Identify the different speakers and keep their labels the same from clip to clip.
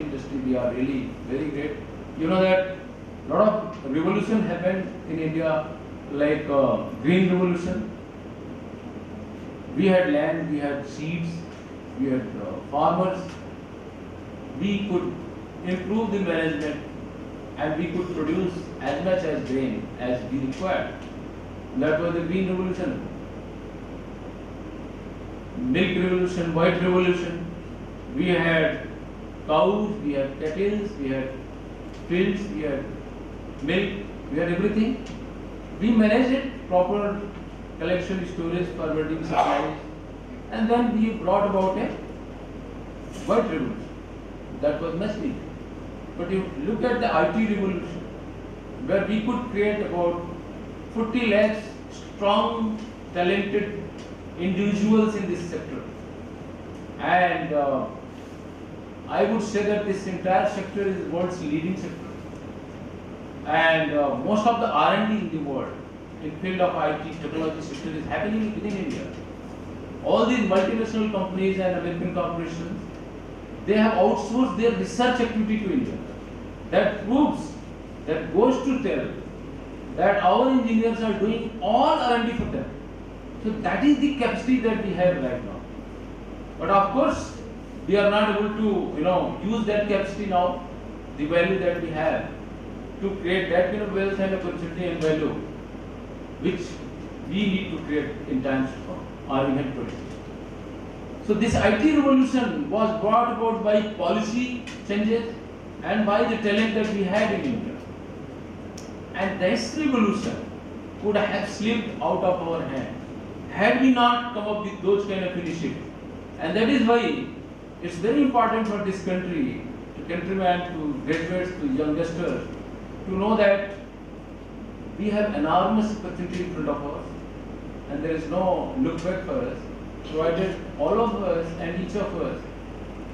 Speaker 1: industry, we are really very great. You know that a lot of revolution happened in India, like green revolution. We had land, we had seeds, we had farmers. We could improve the management and we could produce as much as grain as we required. That was the green revolution. Milk revolution, white revolution. We had cows, we had cattle, we had fields, we had milk, we had everything. We managed it, proper collection, storage, forwarding, supplies, and then we brought about a white revolution. That was massive. But you look at the IT revolution, where we could create about 40 lakhs strong, talented individuals in this sector. And I would say that this entire sector is the world's leading sector. And most of the R&D in the world in field of IT technology sector is happening within India. All these multinational companies and American corporations, they have outsourced their research activity to India. That proves, that goes to tell that our engineers are doing all R&D for them. So that is the capacity that we have right now. But of course, we are not able to, use that capacity now, the value that we have, to create that kind of wealth and opportunity and value, which we need to create in times to come, or even today. So this IT revolution was brought about by policy changes and by the talent that we had in India. And this revolution could have slipped out of our hand had we not come up with those kind of initiatives. And that is why it's very important for this country, to countrymen, to graduates, to youngsters, to know that we have enormous opportunity in front of us, and there is no look back for us, provided all of us and each of us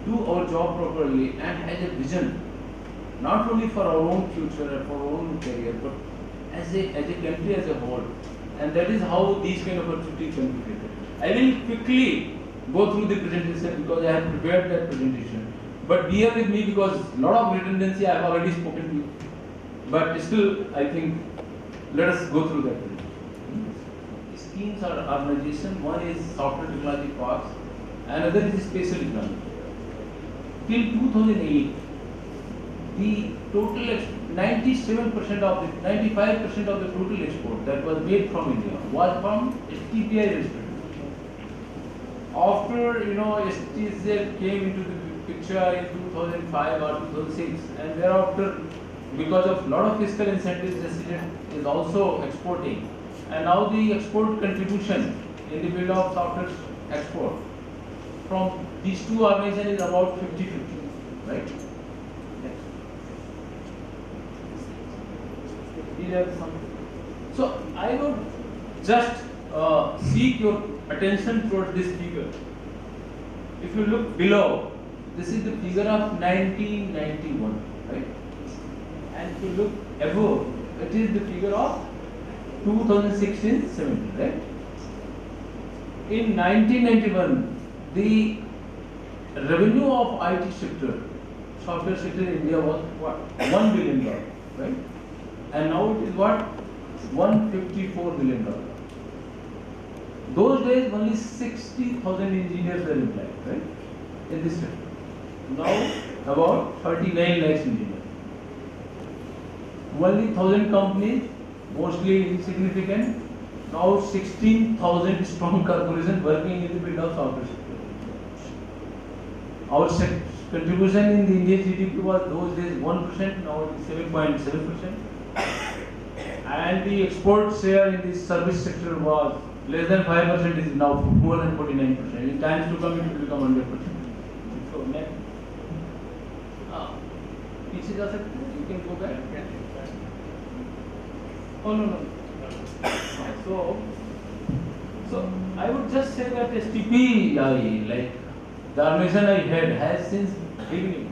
Speaker 1: do our job properly and has a vision, not only for our own future and for our own career, but as a country as a whole. And that is how these kind of opportunities can be created. I will quickly go through the presentation because I have prepared that presentation. But bear with me because a lot of redundancy I have already spoken to you. But still, I think, let us go through that presentation. Schemes or organization, one is software technology parks, another is spatial technology. Till 2008, the total 97% of the 95% of the total export that was made from India was from STPI restaurant. After STZ came into the picture in 2005 or 2006, and thereafter, because of lot of fiscal incentives, STZ is also exporting, and now the export contribution in the field of software export from these two organizations is about 50-50, right? So I would just seek your attention towards this figure. If you look below, this is the figure of 1991, right? And if you look above, it is the figure of 2016-17, right? In 1991, the revenue of IT sector, software sector in India was what? $1 billion, right? And now it is what? $154 billion. Those days only 60,000 engineers were employed, right? In this sector. Now about 39 lakhs engineers. Only 1,000 companies, mostly insignificant. Now 16,000 strong corporations working in the field of software sector. Our contribution in the Indian GDP was those days 1%, now it is 7.7%. And the export share in the service sector was less than 5%, is now more than 49%. In times to come, it will become 100%. So next, पीछे जा सकते हैं? You can go back. Oh no. So I would just say that STPI, like the organization I had, has since beginning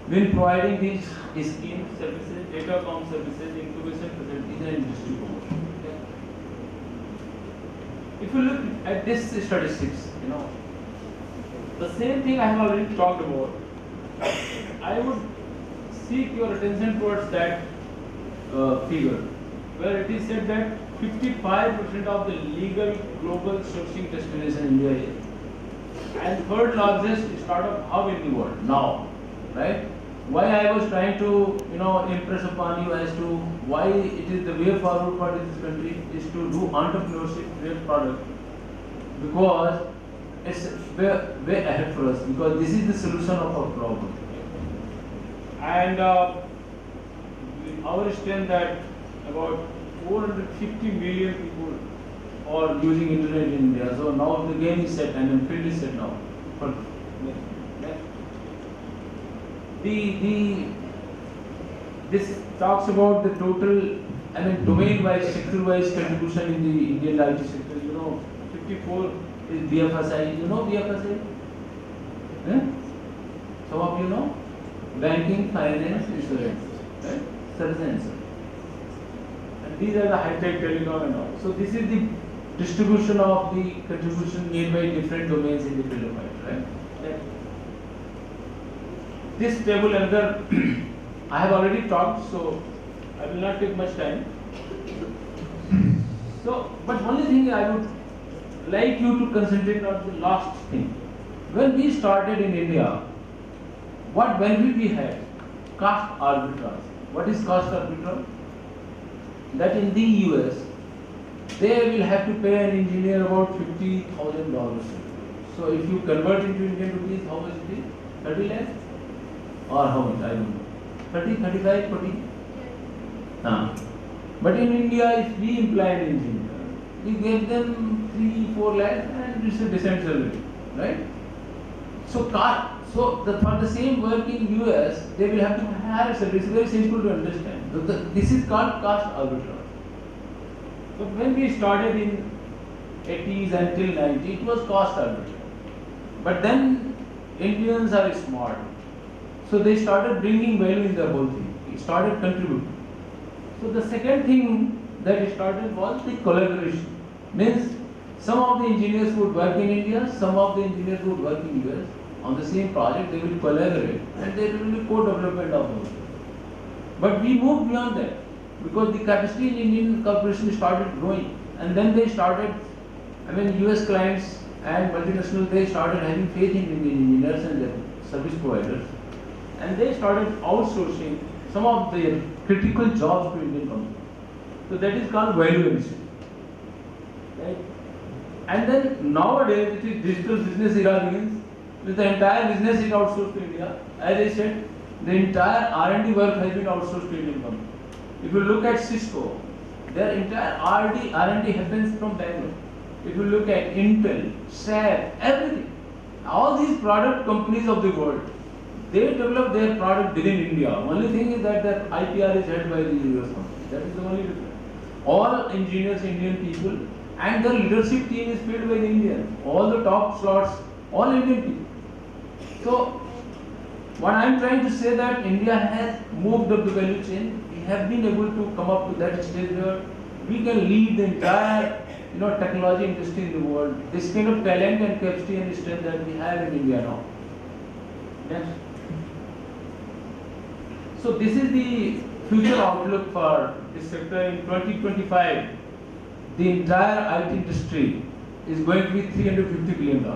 Speaker 1: been providing these schemes, services, datacom services, incubation facilities, and industry promotion. Okay. If you look at this statistics, the same thing I have already talked about. I would seek your attention towards that figure, where it is said that 55% of the legal global sourcing destination India is, and third largest startup hub in the world now, right? Why I was trying to impress upon you as to why it is the way forward for this country is to do entrepreneurship based product, because it's way ahead for us, because this is the solution of our problem. And our strength that about 450 million people are using internet in India. So now the game is set and the field is set now. For this talks about the total, domain-wise, sector-wise contribution in the Indian IT sector. 54 is BFSI. You know BFSI? Eh? Some of you know? Banking, finance, insurance, right? Services. And these are the high-tech, telecom and all. So this is the distribution of the contribution made by different domains in the field of IT, right? This table another I have already talked, so I will not take much time. So, but only thing I would like you to concentrate on the last thing. When we started in India, what benefit we had? Cost arbitrage. What is cost arbitrage? That in the US, they will have to pay an engineer about $50,000. So if you convert into Indian rupees, how much it is? 30 lakhs? Or how much? I don't know. 30, 35, 40? But in India, if we employ an engineer, we give them 3, 4 lakhs and it's a decent salary, right? So for the same work in US, they will have to hire a salary. It's very simple to understand. This is called cost arbitrage. But when we started in 80s until 90, it was cost arbitrage. But then Indians are smart. So they started bringing value in the whole thing. It started contributing. So the second thing that it started was the collaboration. Means some of the engineers would work in India, some of the engineers would work in US on the same project. They will collaborate and there will be co-development of those. But we moved beyond that because the capacity in Indian corporations started growing, and then they started. US clients and multinational, they started having faith in Indian engineers and their service providers. And they started outsourcing some of their critical jobs to Indian companies. So that is called value addition. Right? And then nowadays it is digital business era begins. With the entire business is outsourced to India. As I said, the entire R&D work has been outsourced to Indian companies. If you look at Cisco, their entire R&D happens from Bangalore. If you look at Intel, SAP, everything, all these product companies of the world, they develop their product within India. Only thing is that their IPR is held by the US company. That is the only difference. All engineers, Indian people, and the leadership team is filled with Indians. All the top slots, all Indian people. So, what I am trying to say that India has moved up the value chain. We have been able to come up to that stage where we can lead the entire technology industry in the world. This kind of talent and capacity and strength that we have in India now. Next. So this is the future outlook for this sector in 2025. The entire IT industry is going to be $350 billion.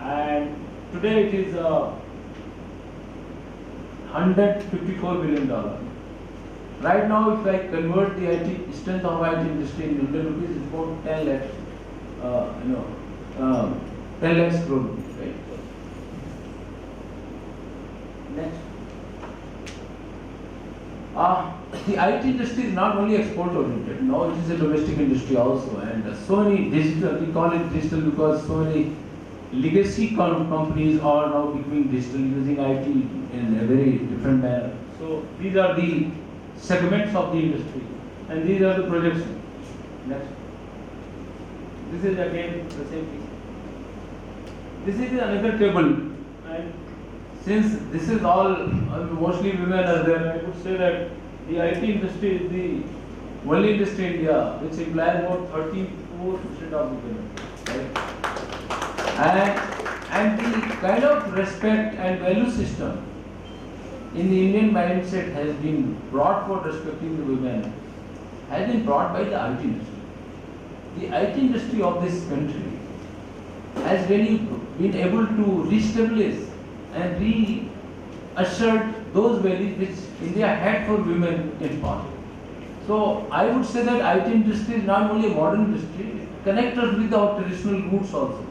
Speaker 1: And today it is $154 billion. Right now, if I convert the IT strength of IT industry in Indian rupees, it's about 10 lakhs, 10 lakhs crore rupees, right? Next. The IT industry is not only export oriented, now it is a domestic industry also, and so many digital, we call it digital because so many legacy companies are now becoming digital using IT in a very different manner. So these are the segments of the industry, and these are the projections. Next. This is again the same thing. This is another table, and since this is all mostly women are there, I would say that the IT industry is the only industry in India which implies about 34% of the women, right? And the kind of respect and value system in the Indian mindset has been brought for respecting the women has been brought by the IT industry. The IT industry of this country has really been able to reestablish and reassert those values which India had for women in past. So I would say that IT industry is not only a modern industry, it connects us with our traditional roots also.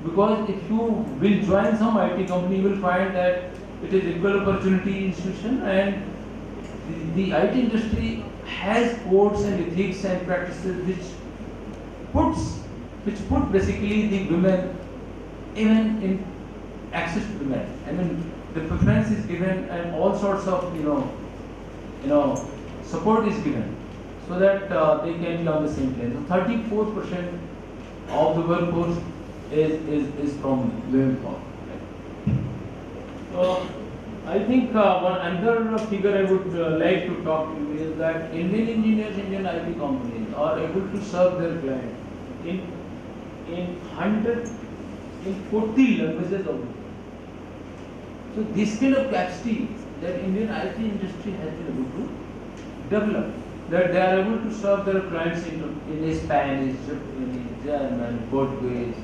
Speaker 1: Because if you will join some IT company, you will find that it is equal opportunity institution, and the IT industry has codes and ethics and practices which put basically the women even in access to the men. I mean, the preference is given and all sorts of support is given so that they can be on the same plane. So 34% of the workforce is from women power. So I think one another figure I would like to talk to you is that Indian engineers, Indian IT companies are able to serve their clients in 40 languages of the world. So this kind of capacity that Indian IT industry has been able to develop, that they are able to serve their clients in Spanish, Japanese, German, Portuguese,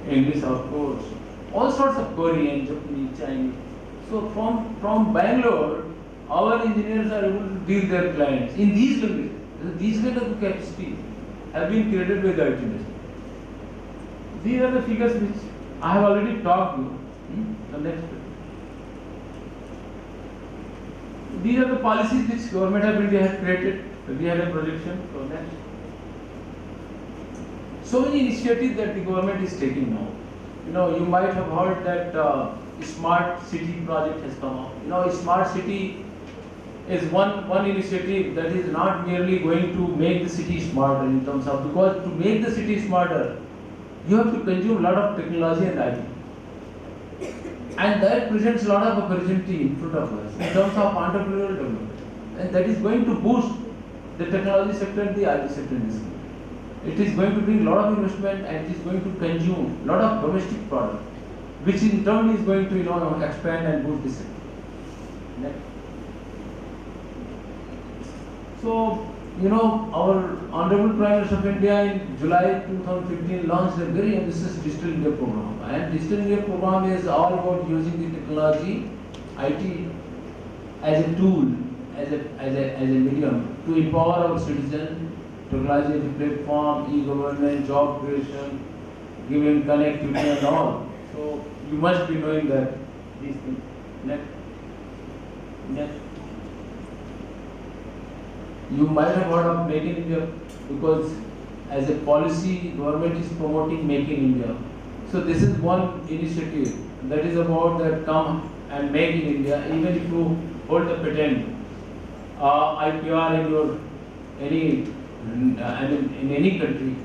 Speaker 1: English of course, all sorts of Korean, Japanese, Chinese. So from Bangalore, our engineers are able to deal their clients in these languages. These kind of capacity have been created by the IT industry. These are the figures which I have already talked to you. The next. These are the policies which Government of India has created. We have a projection for next. So many initiatives that the government is taking now. You might have heard that Smart City project has come up. Smart City is one initiative that is not merely going to make the city smarter in terms of, because to make the city smarter, you have to consume a lot of technology and IT. And that presents a lot of opportunity in front of us in terms of entrepreneurial development. And that is going to boost the technology sector and the IT sector in this country. It is going to bring a lot of investment and it is going to consume a lot of domestic product, which in turn is going to expand and boost this sector. Next. So, our Honorable Prime Minister of India in July 2015 launched a very ambitious Digital India program. And Digital India program is all about using the technology, IT, as a tool, as a medium to empower our citizens. Technology as a platform, e-government, job creation, giving connectivity and all. So you must be knowing that these things. Next. You might have heard of Make in India, because as a policy, government is promoting Make in India. So this is one initiative that is about that come and make in India. Even if you hold a patent, IPR in your in any country,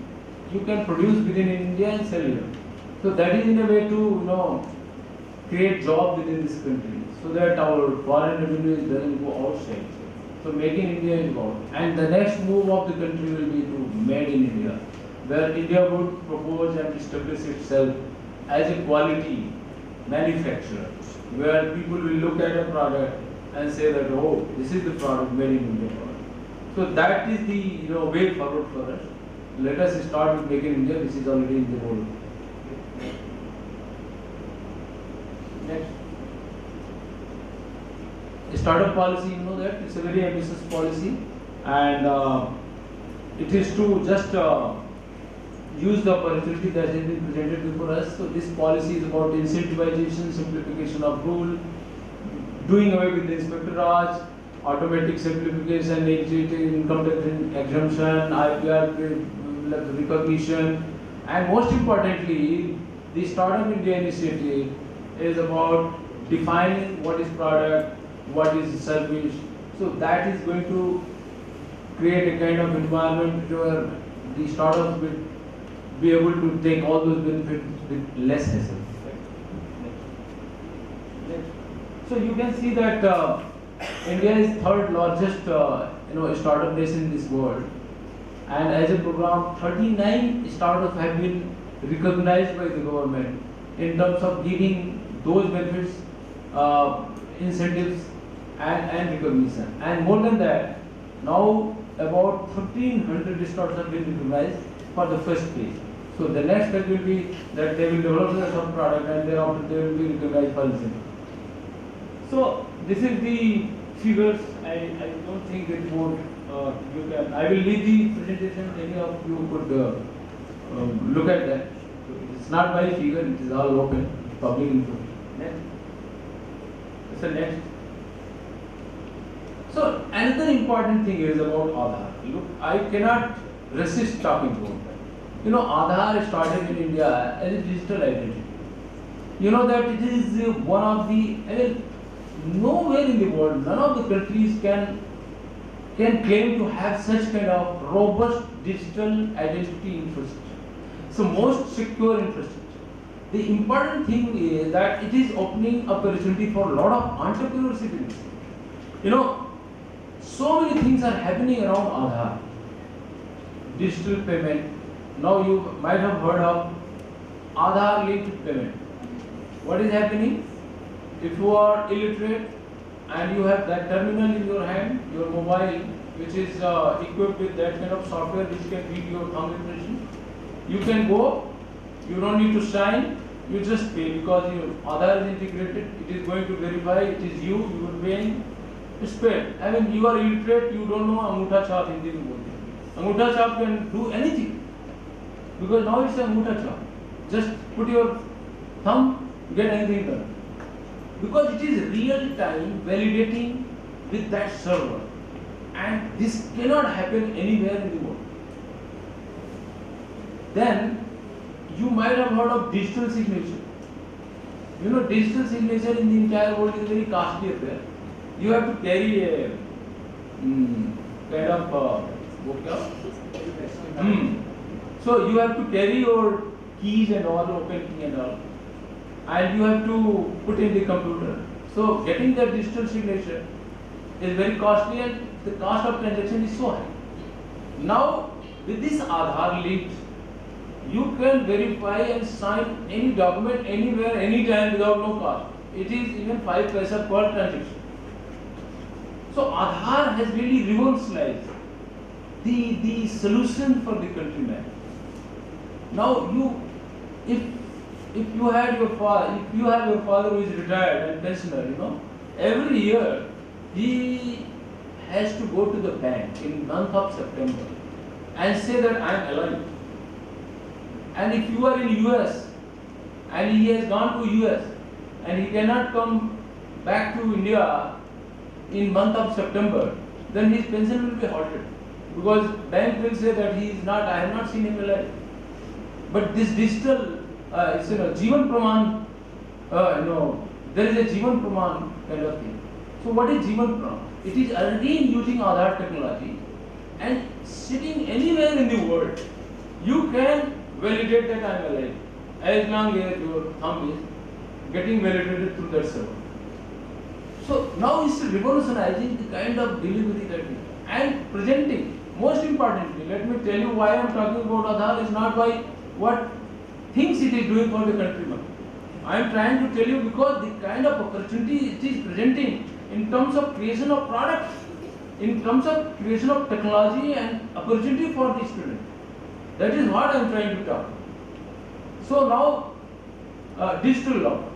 Speaker 1: you can produce within India and sell here. So that is in a way to create jobs within this country, so that our foreign revenue doesn't go outside. So Make in India is about. And the next move of the country will be to Made in India, where India would propose and establish itself as a quality manufacturer, where people will look at a product and say that, oh, this is the product made in India. So that is the way forward for us. Let us start with Make in India, which is already in the road. Next. Startup policy, that it's a very ambitious policy, and it is to just use the opportunity that has been presented before us. So this policy is about incentivization, simplification of rule, doing away with the Inspector Raj, automatic simplification, income tax exemption, IPR recognition, and most importantly, the Startup India initiative is about defining what is product, what is service. So that is going to create a kind of environment where the startups will be able to take all those benefits with less hassle. So you can see that India is third largest startup nation in this world, and as a program, 39 startups have been recognized by the government in terms of giving those benefits incentives and recognition. And more than that, now about 1,500 startups have been recognized for the first phase. So the next phase will be that they will develop the sub product and thereafter they will be recognized for incentive. So this is the figures. I don't think it would you can. I will leave the presentation. Any of you could look at that. It's not my figure. It is all open, public information. Next. So next. So another important thing is about Aadhaar. Look, I cannot resist talking about that. You know, Aadhaar started in India as a digital identity. You know that it is one of the, I mean, nowhere in the world, none of the countries can claim to have such kind of robust digital identity infrastructure. So most secure infrastructure. The important thing is that it is opening opportunity for a lot of entrepreneurship in this. You know, so many things are happening around Aadhaar. Digital payment. Now you might have heard of Aadhaar linked payment. What is happening? If you are illiterate and you have that terminal in your hand, your mobile, which is equipped with that kind of software which can read your thumb impression, you can go, you don't need to sign, you just pay because your Aadhaar is integrated, it is going to verify it is you are paying, it's paid. I mean, you are illiterate, you don't know Angutha Chap Hindi mein bolte. Angutha Chap can do anything because now it's Angutha Chap. Just put your thumb, get anything done. Because it is real time validating with that server, and this cannot happen anywhere in the world. Then you might have heard of digital signature. You know, digital signature in the entire world is very costly affair. You have to carry a kind of so you have to carry your keys and all, open key and all, and you have to put in the computer. So getting that digital signature is very costly and the cost of transaction is so high. Now with this Aadhaar linked, you can verify and sign any document anywhere, anytime without no cost. It is even 5 paisa per transaction. So Aadhaar has really revolutionized the solution for the countryman. Now if you have your father who is retired and pensioner, you know, every year he has to go to the bank in month of September and say that I am alive. And if you are in US and he has gone to US and he cannot come back to India in month of September, then his pension will be halted because bank will say that he is not, I have not seen him alive. But this digital, it's Jeevan Praman, there is a Jeevan Praman kind of thing. So what is Jeevan Praman? It is again using Aadhaar technology, and sitting anywhere in the world, you can validate that I am alive as long as your thumb is getting validated through that server. So now it's revolutionizing the kind of delivery that we have and presenting. Most importantly, let me tell you why I am talking about Aadhaar is not by what things it is doing for the countryman. I am trying to tell you because the kind of opportunity it is presenting in terms of creation of products, in terms of creation of technology and opportunity for the student. That is what I am trying to talk. So now digital locker.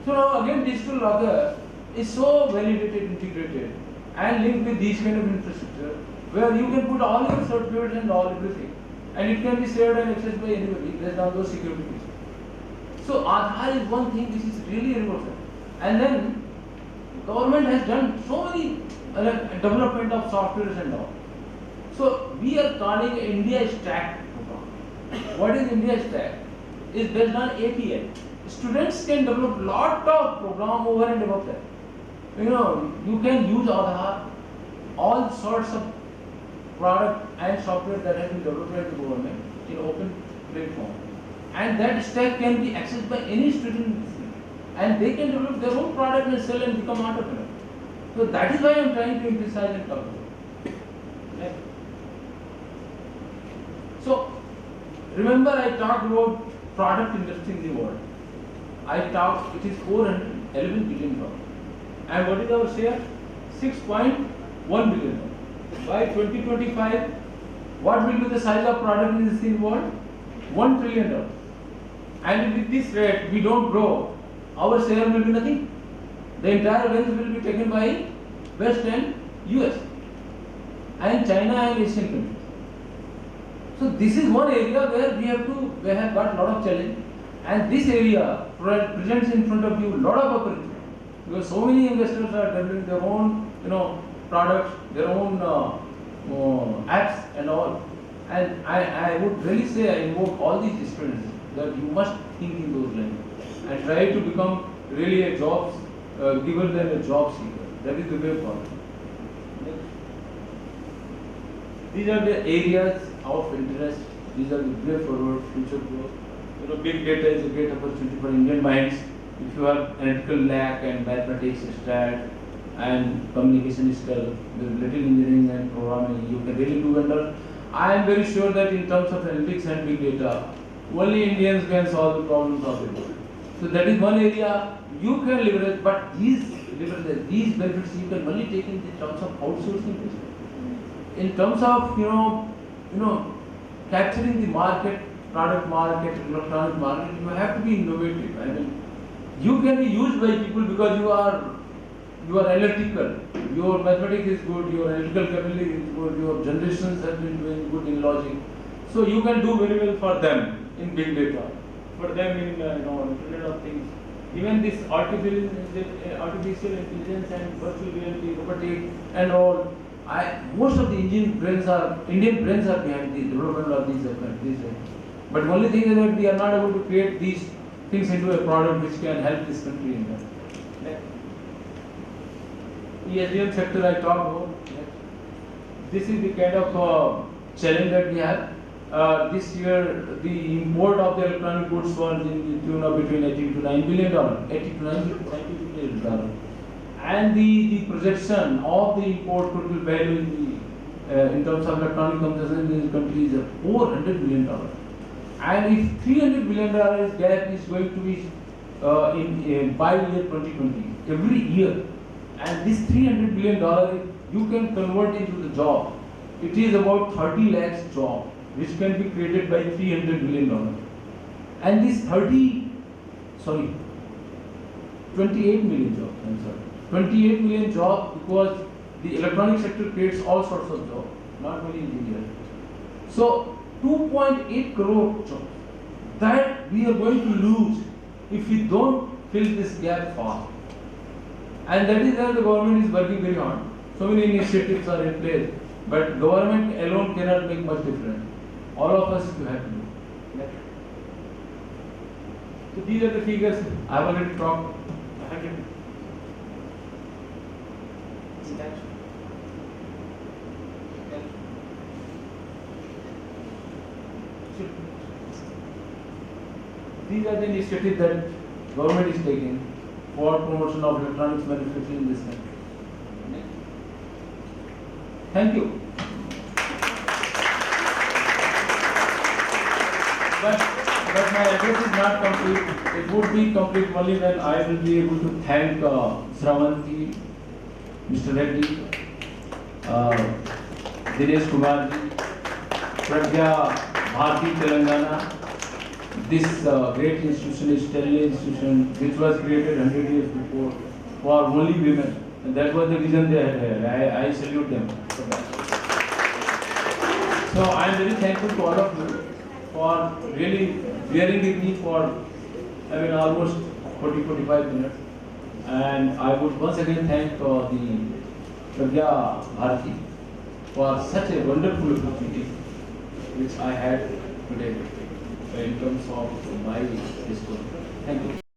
Speaker 1: So now again digital locker is so validated, integrated and linked with these kind of infrastructure where you can put all your certificates and all everything, and it can be shared and accessed by anybody based on those security features. So Aadhaar is one thing which is really revolutionary. And then government has done so many development of softwares and all. So we are calling India Stack program. What is India Stack? Is based on API. Students can develop lot of program over and above that. You know, you can use Aadhaar, all sorts of product and software that has been developed by the government in open platform. And that stack can be accessed by any student and they can develop their own product and sell and become entrepreneur. So that is why I am trying to emphasize and talk about. Next. So remember I talked about product industry in the world. I talked, it is 400 $11 billion. And what is our share? $6.1 billion. By 2025, what will be the size of product in this world? $1 trillion. And with this rate, we don't grow, our share will be nothing. The entire wealth will be taken by West and US and China and Asian countries. So this is one area where we have got a lot of challenge, and this area presents in front of you a lot of opportunity, because so many investors are developing their own, products, their own apps and all. And I would really say, I invoke all these students that you must think in those lines and try to become really a jobs giver than a job seeker. That is the way forward. These are the areas of interest. These are the way forward, future growth. Big data is a great opportunity for Indian minds. If you have analytical lack and mathematics, stat, and communication skill, with little engineering and programming, you can really do wonders. I am very sure that in terms of analytics and big data, only Indians can solve the problems of the world. So that is one area you can leverage, but these benefits you can only take in terms of outsourcing. In terms of capturing the market, product market, electronic market, you have to be innovative. I mean, you can be used by people because you are analytical, your mathematics is good, your analytical capability is good, your generations have been doing good in logic. So you can do very well for them in big data, for them in Internet of Things. Even this artificial intelligence and virtual reality, robotics and all. Most of the Indian brains are behind the development of these. But only thing is that we are not able to create these things into a product which can help this country in that. ESDM sector I talked about. This is the kind of challenge that we have. This year, the import of the electronic goods was in the tune of between $80 to $9 billion, $80 to $90 billion. And the projection of the import total value in terms of electronic consumption in this country is $400 billion. And if $300 billion gap is going to be by year 2020, every year, and this $300 billion you can convert into the job. It is about 30 lakhs job which can be created by $300 billion. And this 28 million jobs, I'm sorry. 28 million jobs, because the electronic sector creates all sorts of jobs, not only engineers. So 2.8 crore jobs that we are going to lose if we don't fill this gap fast. And that is where the government is working very hard. So many initiatives are in place, but government alone cannot make much difference. All of us have to do. So these are the figures I have already talked. These are the initiatives that government is taking for promotion of electronics manufacturing in this country. Thank you. But my address is not complete. It would be complete only when I will be able to thank Sravanti, Mr. Reddy, Dinesh Kumar ji, Pragya Bharati Telangana. This great institution is Sterling Institution, which was created 100 years before for only women. And that was the vision they had. I salute them for that. So I am very thankful to all of you for really bearing with me for almost 40-45 minutes. And I would once again thank the Pragya Bharati for such a wonderful opportunity which I had today in terms of my discourse. Thank you.